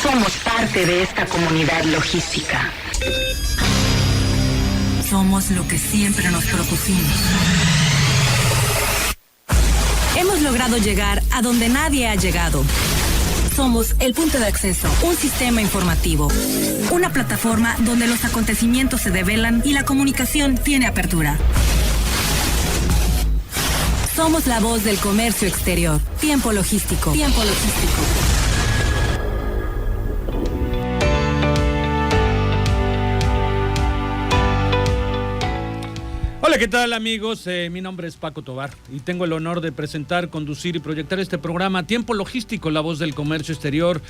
Somos parte de esta comunidad logística. Somos lo que siempre nos propusimos. Hemos logrado llegar a donde nadie ha llegado. Somos el punto de acceso, un sistema informativo, una plataforma donde los acontecimientos se develan y la comunicación tiene apertura. Somos la voz del comercio exterior. Tiempo Logístico. Tiempo Logístico. Hola, ¿qué tal, amigos? Mi nombre es Paco Tobar y tengo el honor de presentar, conducir y proyectar este programa Tiempo Logístico, la voz del comercio exterior.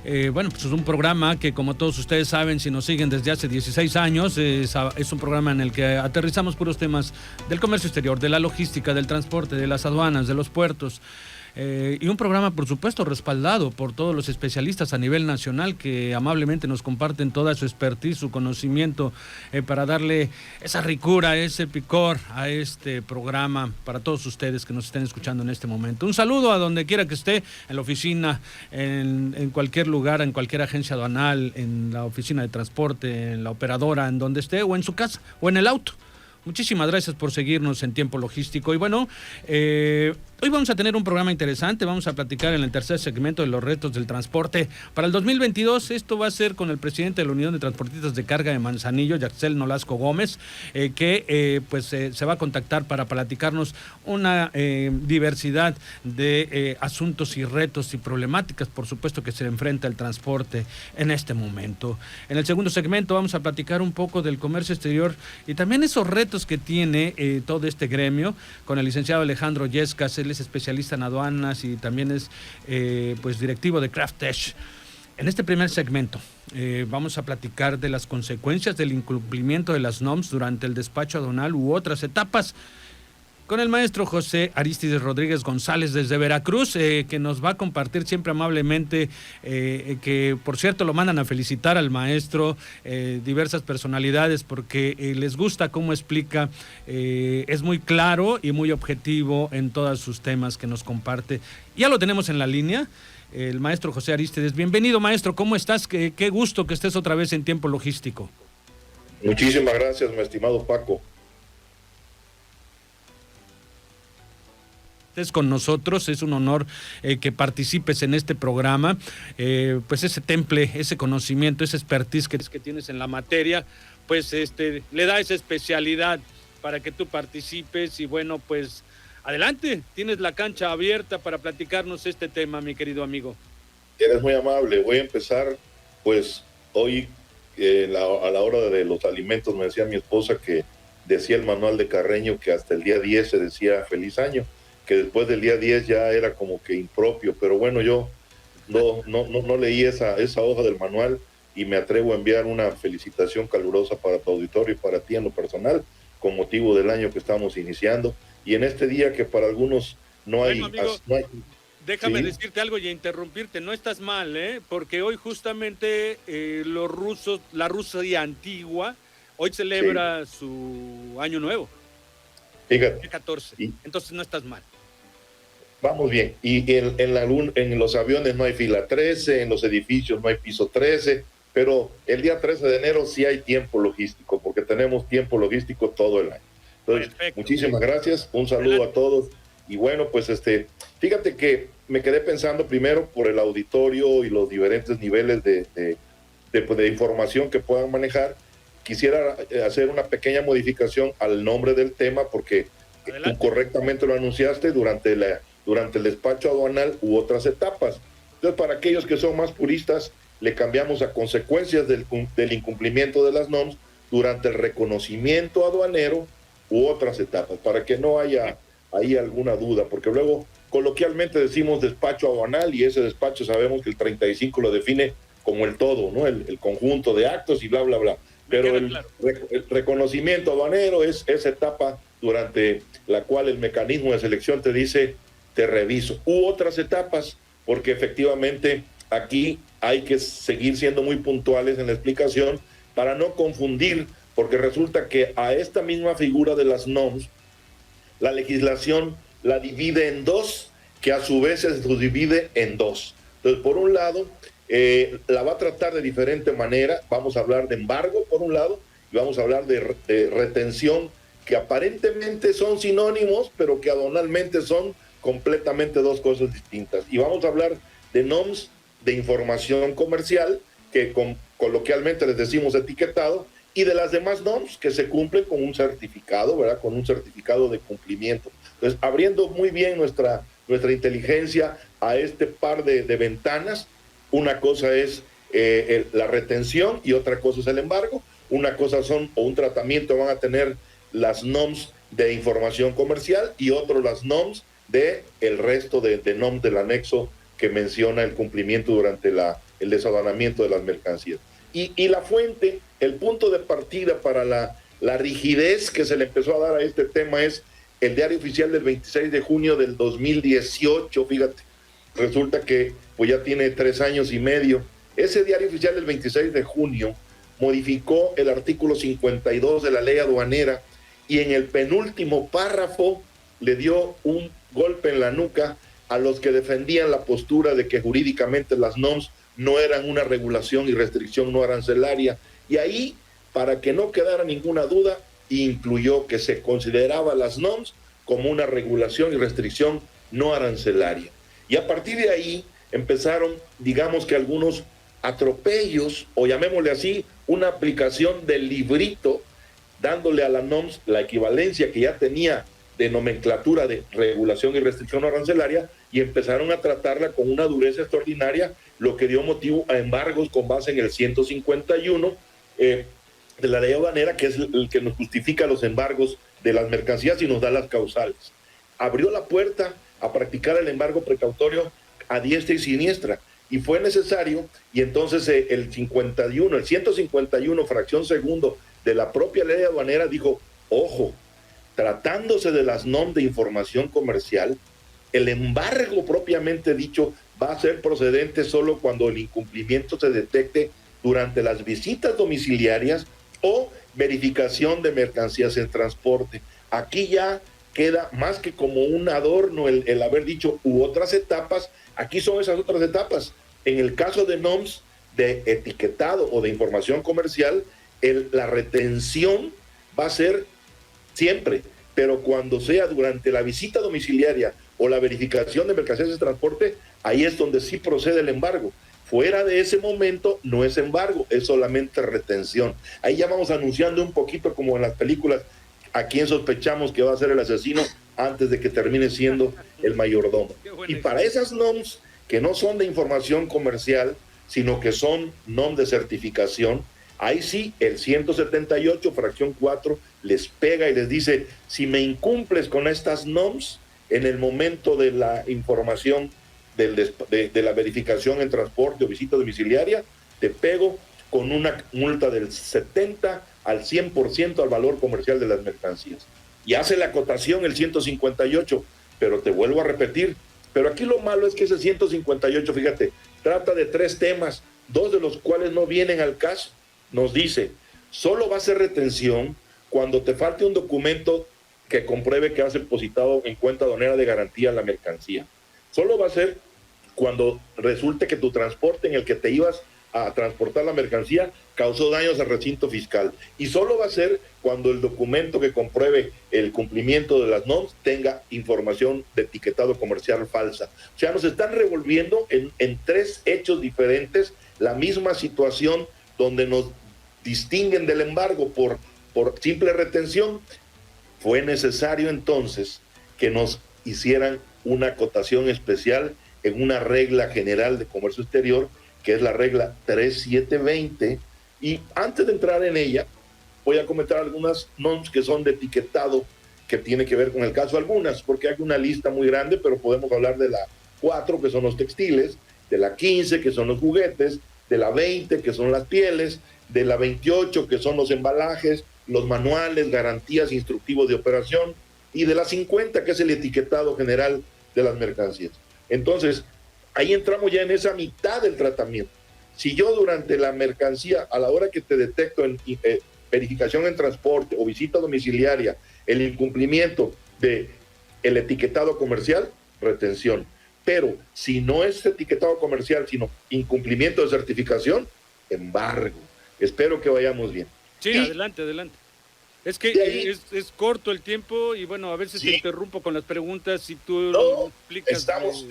Pues es un programa que, como todos ustedes saben, si nos siguen desde hace 16 años, es un programa en el que aterrizamos puros temas del comercio exterior, de la logística, del transporte, de las aduanas, de los puertos. Y un programa, por supuesto, respaldado por todos los especialistas a nivel nacional que amablemente nos comparten toda su expertise, su conocimiento, para darle esa ricura, ese picor a este programa para todos ustedes que nos estén escuchando en este momento. Un saludo a donde quiera que esté, en la oficina, en cualquier lugar, en cualquier agencia aduanal, en la oficina de transporte, en la operadora, en donde esté, o en su casa, o en el auto. Muchísimas gracias por seguirnos en Tiempo Logístico. Y bueno, hoy vamos a tener un programa interesante. Vamos a platicar en el tercer segmento de los retos del transporte para el 2022. Esto va a ser con el presidente de la Unión de Transportistas de Carga de Manzanillo, Yaxel Nolasco Gómez, que se va a contactar para platicarnos una diversidad de asuntos y retos y problemáticas, por supuesto, que se enfrenta el transporte en este momento. En el segundo segmento vamos a platicar un poco del comercio exterior y también esos retos que tiene todo este gremio con el licenciado Alejandro Yescas. Él es especialista en aduanas y también es directivo de Craftesh. En este primer segmento vamos a platicar de las consecuencias del incumplimiento de las NOMS durante el despacho aduanal u otras etapas con el maestro José Aristides Rodríguez González desde Veracruz, que nos va a compartir siempre amablemente, que por cierto lo mandan a felicitar al maestro diversas personalidades porque les gusta cómo explica, es muy claro y muy objetivo en todos sus temas que nos comparte. Ya lo tenemos en la línea, el maestro José Aristides. Bienvenido, maestro, ¿cómo estás? Qué gusto que estés otra vez en Tiempo Logístico. Muchísimas gracias, mi estimado Paco. Estés con nosotros, es un honor que participes en este programa, pues ese temple, ese conocimiento, esa expertise que tienes en la materia, pues le da esa especialidad para que tú participes y bueno, pues adelante, tienes la cancha abierta para platicarnos este tema, mi querido amigo. Eres muy amable. Voy a empezar, pues hoy a la hora de los alimentos me decía mi esposa que decía el manual de Carreño que hasta el día 10 se decía feliz año, que después del día 10 ya era como que impropio, pero bueno, yo no leí esa hoja del manual y me atrevo a enviar una felicitación calurosa para tu auditorio y para ti en lo personal, con motivo del año que estamos iniciando, y en este día que para algunos no hay... Bueno, amigo, no hay déjame ¿sí? decirte algo y interrumpirte, no estás mal, porque hoy justamente los rusos, la Rusia antigua, hoy celebra su año nuevo. Fíjate. 14, entonces no estás mal. Vamos bien, y en los aviones no hay fila 13, en los edificios no hay piso 13, pero el día 13 de enero sí hay tiempo logístico, porque tenemos tiempo logístico todo el año. Entonces, perfecto. Muchísimas gracias, un saludo a todos, y bueno, pues fíjate que me quedé pensando primero por el auditorio y los diferentes niveles de información que puedan manejar. Quisiera hacer una pequeña modificación al nombre del tema, porque tú correctamente lo anunciaste durante el despacho aduanal u otras etapas. Entonces, para aquellos que son más puristas, le cambiamos a consecuencias del incumplimiento de las NOMS durante el reconocimiento aduanero u otras etapas, para que no haya ahí alguna duda, porque luego coloquialmente decimos despacho aduanal y ese despacho sabemos que el 35 lo define como el todo, ¿no? El conjunto de actos y bla, bla, bla. Pero el reconocimiento aduanero es esa etapa durante la cual el mecanismo de selección te dice, te reviso, u otras etapas, porque efectivamente aquí hay que seguir siendo muy puntuales en la explicación para no confundir, porque resulta que a esta misma figura de las NOMS, la legislación la divide en dos, que a su vez se subdivide en dos. Entonces, por un lado, la va a tratar de diferente manera. Vamos a hablar de embargo, por un lado, y vamos a hablar de retención, que aparentemente son sinónimos, pero que aduanalmente son completamente dos cosas distintas. Y vamos a hablar de NOMS de información comercial, que coloquialmente les decimos etiquetado, y de las demás NOMS que se cumplen con un certificado, ¿verdad? Con un certificado de cumplimiento. Entonces, abriendo muy bien nuestra inteligencia a este par de ventanas, una cosa es la retención y otra cosa es el embargo. Una cosa son, o un tratamiento van a tener las NOMS de información comercial y otro las NOMS de el resto de NOMS del anexo que menciona el cumplimiento durante el desaduanamiento de las mercancías. Y la fuente, el punto de partida para la rigidez que se le empezó a dar a este tema es el diario oficial del 26 de junio del 2018, fíjate, resulta que pues ya tiene 3 años y medio. Ese diario oficial del 26 de junio modificó el artículo 52 de la ley aduanera y en el penúltimo párrafo le dio un golpe en la nuca a los que defendían la postura de que jurídicamente las NOMS no eran una regulación y restricción no arancelaria. Y ahí, para que no quedara ninguna duda, incluyó que se consideraba las NOMS como una regulación y restricción no arancelaria. Y a partir de ahí empezaron, digamos que algunos atropellos, o llamémosle así, una aplicación del librito, dándole a la NOMS la equivalencia que ya tenía de nomenclatura de regulación y restricción no arancelaria, y empezaron a tratarla con una dureza extraordinaria, lo que dio motivo a embargos con base en el 151 de la ley aduanera, que es el que nos justifica los embargos de las mercancías y nos da las causales. Abrió la puerta a practicar el embargo precautorio a diestra y siniestra, y fue necesario, y entonces el 151, fracción segundo de la propia ley aduanera dijo, ojo, tratándose de las NOM de información comercial, el embargo propiamente dicho va a ser procedente solo cuando el incumplimiento se detecte durante las visitas domiciliarias o verificación de mercancías en transporte. Aquí ya queda más que como un adorno el haber dicho u otras etapas. Aquí son esas otras etapas. En el caso de NOMS de etiquetado o de información comercial, la retención va a ser siempre, pero cuando sea durante la visita domiciliaria o la verificación de mercancías de transporte, ahí es donde sí procede el embargo. Fuera de ese momento no es embargo, es solamente retención. Ahí ya vamos anunciando un poquito, como en las películas, a quién sospechamos que va a ser el asesino antes de que termine siendo el mayordomo. Y para esas NOMS que no son de información comercial, sino que son NOM de certificación, ahí sí el 178, fracción 4, les pega y les dice, si me incumples con estas NOMS, en el momento de la información de la verificación en transporte o visita domiciliaria, te pego con una multa del 70 al 100% al valor comercial de las mercancías. Y hace la acotación el 158, pero te vuelvo a repetir, pero aquí lo malo es que ese 158, fíjate, trata de 3 temas, 2 de los cuales no vienen al caso. Nos dice, solo va a ser retención cuando te falte un documento que compruebe que has depositado en cuenta aduanera de garantía la mercancía. Solo va a ser cuando resulte que tu transporte en el que te ibas a transportar la mercancía causó daños al recinto fiscal. Y solo va a ser cuando el documento que compruebe el cumplimiento de las NOMS tenga información de etiquetado comercial falsa. O sea, nos están revolviendo en 3 hechos diferentes la misma situación, donde nos distinguen del embargo por simple retención. Fue necesario entonces que nos hicieran una acotación especial en una regla general de comercio exterior, que es la regla 3720, y antes de entrar en ella, voy a comentar algunas NOMS que son de etiquetado, que tiene que ver con el caso algunas, porque hay una lista muy grande, pero podemos hablar de la 4, que son los textiles, de la 15, que son los juguetes, de la 20, que son las pieles, de la 28, que son los embalajes, los manuales, garantías, instructivos de operación, y de la 50, que es el etiquetado general de las mercancías. Entonces, ahí entramos ya en esa mitad del tratamiento. Si yo durante la mercancía, a la hora que te detecto en verificación en transporte o visita domiciliaria, el incumplimiento del etiquetado comercial, retención. Pero si no es etiquetado comercial, sino incumplimiento de certificación, embargo. Espero que vayamos bien. Sí, y adelante. Es que ahí, es corto el tiempo y bueno, a veces te interrumpo con las preguntas y tú lo explicas. Estamos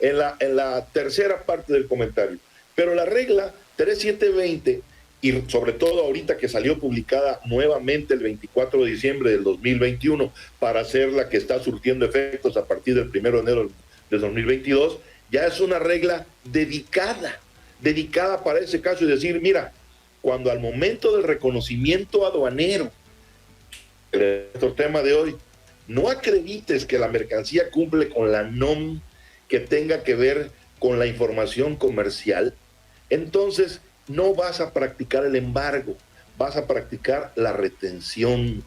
en la tercera parte del comentario. Pero la regla 3720, y sobre todo ahorita que salió publicada nuevamente el 24 de diciembre del 2021 para ser la que está surtiendo efectos a partir del 1 de enero del 2022, ya es una regla dedicada para ese caso y decir, mira, cuando al momento del reconocimiento aduanero, el tema de hoy, no acredites que la mercancía cumple con la NOM que tenga que ver con la información comercial, entonces no vas a practicar el embargo, vas a practicar la retención.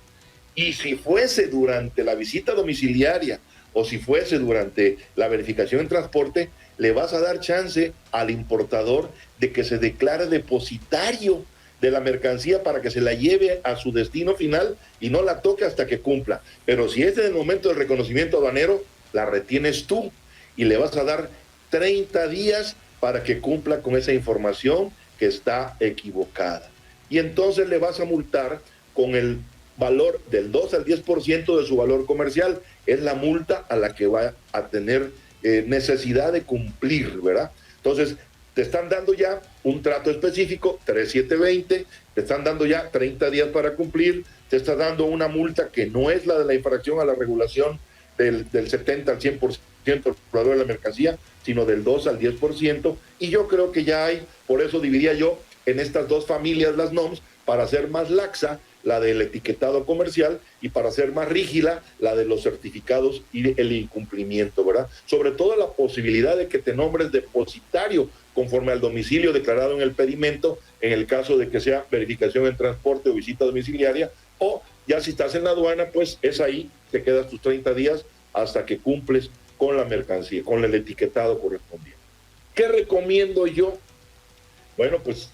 Y si fuese durante la visita domiciliaria o si fuese durante la verificación en transporte, le vas a dar chance al importador de que se declare depositario de la mercancía para que se la lleve a su destino final y no la toque hasta que cumpla. Pero si es en el momento del reconocimiento aduanero, la retienes tú y le vas a dar 30 días para que cumpla con esa información que está equivocada. Y entonces le vas a multar con el valor del 2 al 10% de su valor comercial. Es la multa a la que va a tener necesidad de cumplir, ¿verdad? Entonces, te están dando ya un trato específico, 3720, te están dando ya 30 días para cumplir, te está dando una multa que no es la de la infracción a la regulación del 70 al 100% del valor de la mercancía, sino del 2 al 10%, y yo creo que ya hay, por eso dividía yo en estas dos familias las NOMS, para hacer más laxa la del etiquetado comercial y para hacer más rígida la de los certificados y el incumplimiento, ¿verdad? Sobre todo la posibilidad de que te nombres depositario conforme al domicilio declarado en el pedimento, en el caso de que sea verificación en transporte o visita domiciliaria, o ya si estás en la aduana, pues es ahí, te quedas tus 30 días hasta que cumples con la mercancía, con el etiquetado correspondiente. ¿Qué recomiendo yo? Bueno, pues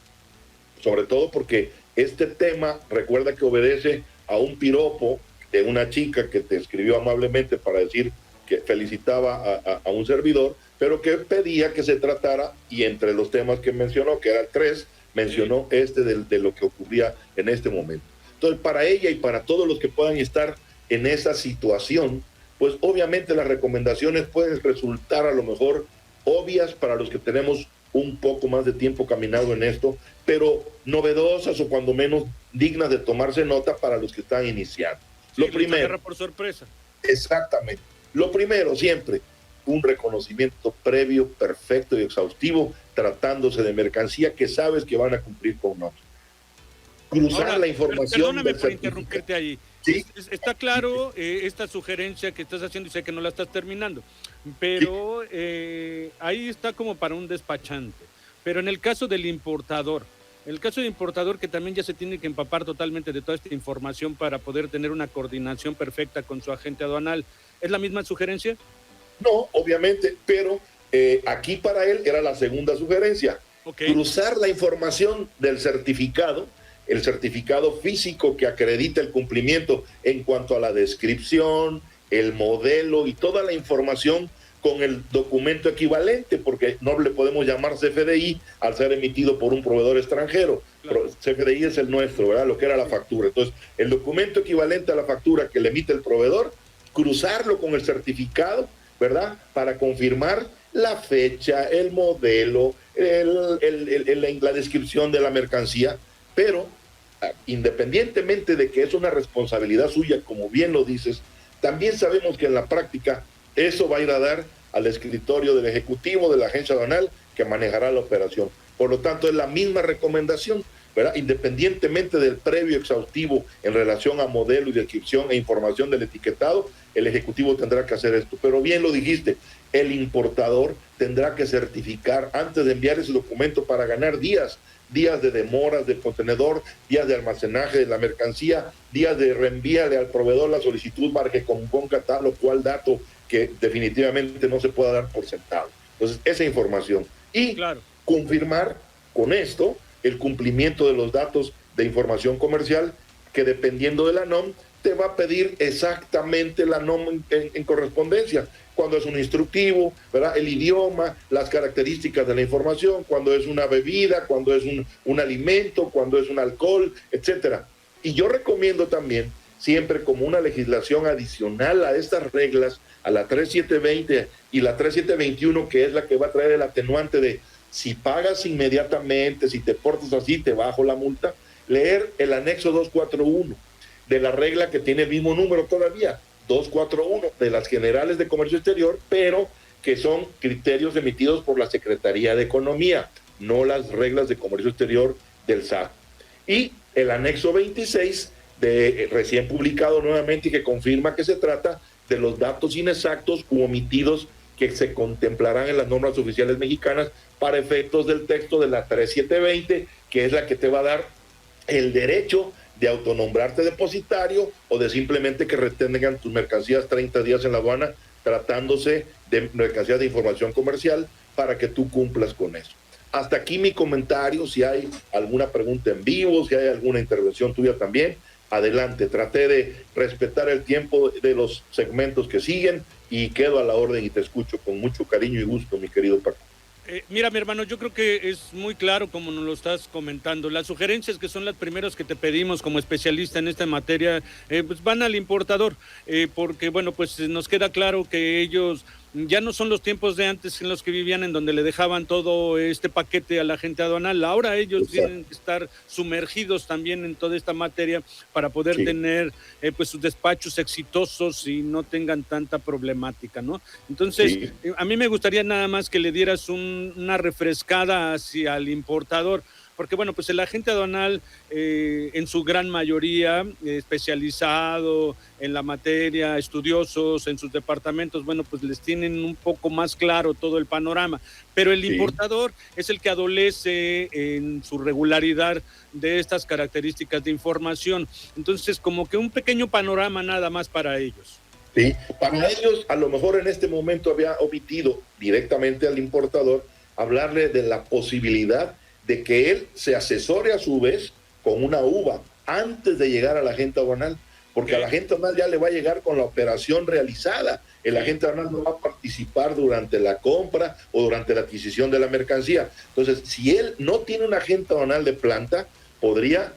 sobre todo porque este tema, recuerda que obedece a un piropo de una chica que te escribió amablemente para decir que felicitaba a un servidor, pero que pedía que se tratara, y entre los temas que mencionó, que eran 3, mencionó de lo que ocurría en este momento. Entonces, para ella y para todos los que puedan estar en esa situación, pues obviamente las recomendaciones pueden resultar a lo mejor obvias para los que tenemos un poco más de tiempo caminado en esto, pero novedosas o cuando menos dignas de tomarse nota para los que están iniciando. Sí, lo primero, agarra por sorpresa. Exactamente. Lo primero, siempre, un reconocimiento previo, perfecto y exhaustivo, tratándose de mercancía que sabes que van a cumplir con nosotros. Cruzar la información. Perdóname por interrumpirte ahí. ¿Sí? Está claro esta sugerencia que estás haciendo y sé que no la estás terminando, pero ahí está como para un despachante. Pero en el caso del importador, que también ya se tiene que empapar totalmente de toda esta información para poder tener una coordinación perfecta con su agente aduanal, ¿es la misma sugerencia? No, obviamente, pero aquí para él era la segunda sugerencia. Okay. Cruzar la información del certificado, el certificado físico que acredita el cumplimiento en cuanto a la descripción, el modelo y toda la información con el documento equivalente, porque no le podemos llamar CFDI al ser emitido por un proveedor extranjero. Claro. CFDI es el nuestro, ¿verdad? Lo que era la factura. Entonces, el documento equivalente a la factura que le emite el proveedor, cruzarlo con el certificado, ¿verdad? Para confirmar la fecha, el modelo, la descripción de la mercancía, pero independientemente de que es una responsabilidad suya, como bien lo dices, también sabemos que en la práctica eso va a ir a dar al escritorio del ejecutivo de la agencia aduanal que manejará la operación. Por lo tanto, es la misma recomendación, ¿verdad? Independientemente del previo exhaustivo en relación a modelo y descripción e información del etiquetado, el ejecutivo tendrá que hacer esto. Pero bien lo dijiste, el importador tendrá que certificar antes de enviar ese documento para ganar días de demoras de contenedor, días de almacenaje de la mercancía, días de reenvíale al proveedor la solicitud para que componga tal o cual dato que definitivamente no se pueda dar por sentado. Entonces, esa información. Y claro, confirmar con esto el cumplimiento de los datos de información comercial que dependiendo de la NOM te va a pedir exactamente la norma en correspondencia, cuando es un instructivo, ¿verdad? El idioma, las características de la información, cuando es una bebida, cuando es un alimento, cuando es un alcohol, etcétera. Y yo recomiendo también, siempre como una legislación adicional a estas reglas, a la 3720 y la 3721, que es la que va a traer el atenuante de si pagas inmediatamente, si te portas así, te bajo la multa, leer el anexo 241 de la regla que tiene el mismo número todavía, 241 de las generales de comercio exterior, pero que son criterios emitidos por la Secretaría de Economía, no las reglas de comercio exterior del SAT. Y el anexo 26 recién publicado nuevamente y que confirma que se trata de los datos inexactos u omitidos que se contemplarán en las normas oficiales mexicanas para efectos del texto de la 3720, que es la que te va a dar el derecho de autonombrarte depositario o de simplemente que retengan tus mercancías 30 días en la aduana, tratándose de mercancías de información comercial, para que tú cumplas con eso. Hasta aquí mi comentario. Si hay alguna pregunta en vivo, si hay alguna intervención tuya también, adelante. Traté de respetar el tiempo de los segmentos que siguen y quedo a la orden y te escucho con mucho cariño y gusto, mi querido Paco. Mira, mi hermano, yo creo que es muy claro como nos lo estás comentando. Las sugerencias, que son las primeras que te pedimos como especialista en esta materia, pues van al importador, porque bueno, pues nos queda claro que ellos ya no son los tiempos de antes en los que vivían, en donde le dejaban todo este paquete a la gente aduanal. Ahora ellos tienen que estar sumergidos también en toda esta materia para poder tener pues sus despachos exitosos y no tengan tanta problemática, ¿no? Entonces, a mí me gustaría nada más que le dieras una refrescada hacia el importador, porque bueno, pues el agente aduanal en su gran mayoría especializado en la materia, estudiosos en sus departamentos, bueno, pues les tienen un poco más claro todo el panorama, pero el importador es el que adolece en su regularidad de estas características de información. Entonces, como que un pequeño panorama nada más para ellos. Sí, para ellos a lo mejor en este momento había omitido directamente al importador hablarle de la posibilidad de que él se asesore a su vez con una uva antes de llegar al agente aduanal, porque al agente aduanal ya le va a llegar con la operación realizada. El agente aduanal no va a participar durante la compra o durante la adquisición de la mercancía. Entonces, si él no tiene un agente aduanal de planta, podría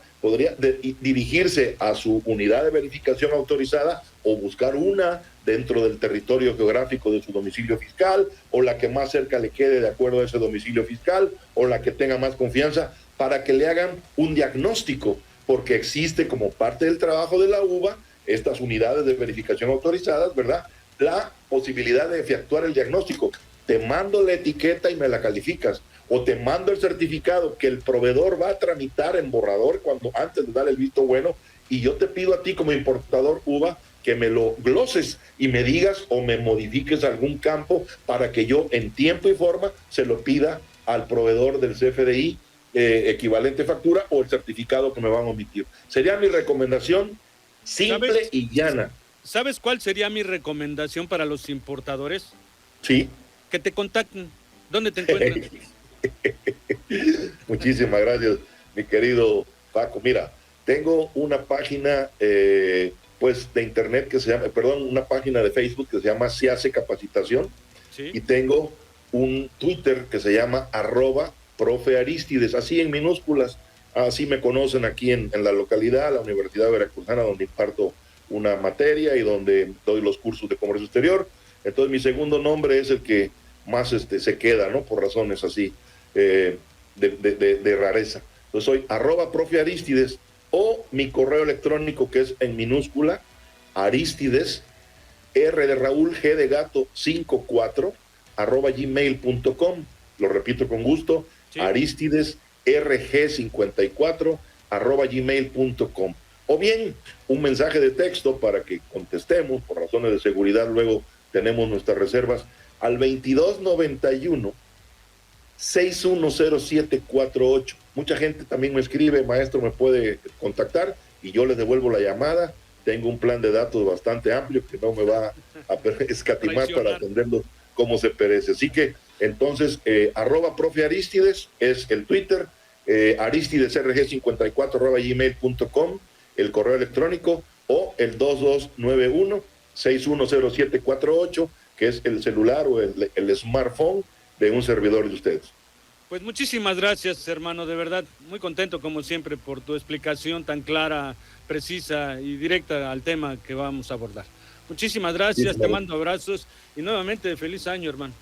dirigirse a su unidad de verificación autorizada o buscar una dentro del territorio geográfico de su domicilio fiscal, o la que más cerca le quede de acuerdo a ese domicilio fiscal, o la que tenga más confianza, para que le hagan un diagnóstico, porque existe como parte del trabajo de la UVA, estas unidades de verificación autorizadas, ¿verdad?, la posibilidad de efectuar el diagnóstico. Te mando la etiqueta y me la calificas, o te mando el certificado que el proveedor va a tramitar en borrador antes de dar el visto bueno, y yo te pido a ti como importador UVA que me lo gloses y me digas o me modifiques algún campo para que yo en tiempo y forma se lo pida al proveedor del CFDI, equivalente factura o el certificado que me van a omitir. Sería mi recomendación simple y llana. ¿Sabes cuál sería mi recomendación para los importadores? Sí. Que te contacten. ¿Dónde te encuentran? Muchísimas gracias, mi querido Paco. Mira, tengo una página pues de internet que se llama, una página de Facebook que se llama Se Hace Capacitación, y tengo un Twitter que se llama @profearistides, así en minúsculas, así me conocen aquí en la localidad, la Universidad Veracruzana, donde imparto una materia y donde doy los cursos de comercio exterior. Entonces mi segundo nombre es el que más se queda, ¿no? Por razones así de rareza. Entonces soy @profearistides, o mi correo electrónico, que es en minúscula, Aristides, R de Raúl, G de gato, 54, @gmail.com. Lo repito con gusto, Aristides, RG54, @gmail.com. O bien, un mensaje de texto para que contestemos, por razones de seguridad, luego tenemos nuestras reservas, al 2291 610748. Mucha gente también me escribe, maestro, me puede contactar, y yo les devuelvo la llamada. Tengo un plan de datos bastante amplio que no me va a escatimar para atenderlo como se perece. Así que, entonces, @profearistides es el Twitter, aristidesrg54 @gmail.com, el correo electrónico, o el 2291-610748, que es el celular o el smartphone de un servidor de ustedes. Pues muchísimas gracias, hermano, de verdad, muy contento como siempre por tu explicación tan clara, precisa y directa al tema que vamos a abordar. Muchísimas gracias, te mando abrazos y nuevamente feliz año, hermano.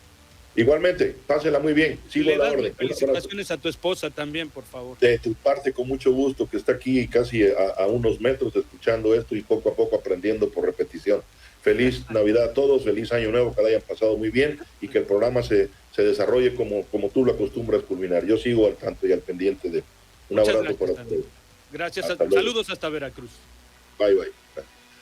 Igualmente, pásela muy bien, sigo la orden. Felicitaciones a tu esposa también, por favor. De tu parte, con mucho gusto, que está aquí casi a unos metros escuchando esto y poco a poco aprendiendo por repetición. Feliz Navidad a todos, feliz Año Nuevo, que la hayan pasado muy bien y que el programa se desarrolle como tú lo acostumbras culminar. Yo sigo al tanto y al pendiente de un abrazo para ustedes. Gracias, saludos hasta Veracruz. Bye, bye.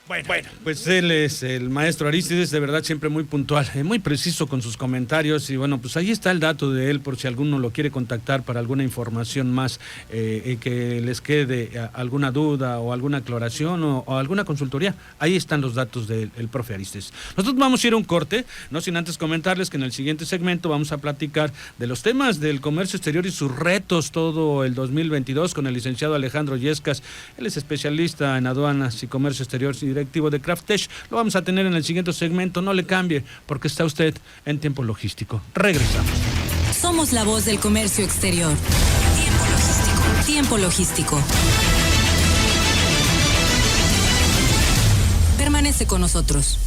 Bueno, pues él es el maestro Arístides, de verdad siempre muy puntual, muy preciso con sus comentarios y bueno, pues ahí está el dato de él por si alguno lo quiere contactar para alguna información más, que les quede alguna duda o alguna aclaración o alguna consultoría. Ahí están los datos del profe Arístides. Nosotros vamos a ir a un corte, no sin antes comentarles que en el siguiente segmento vamos a platicar de los temas del comercio exterior y sus retos todo el 2022 con el licenciado Alejandro Yescas. Él es especialista en aduanas y comercio exterior y directivo de Craftech. Lo vamos a tener en el siguiente segmento. No le cambie, porque está usted en Tiempo Logístico. Regresamos. Somos la voz del comercio exterior. Tiempo Logístico. Tiempo Logístico. Permanece con nosotros.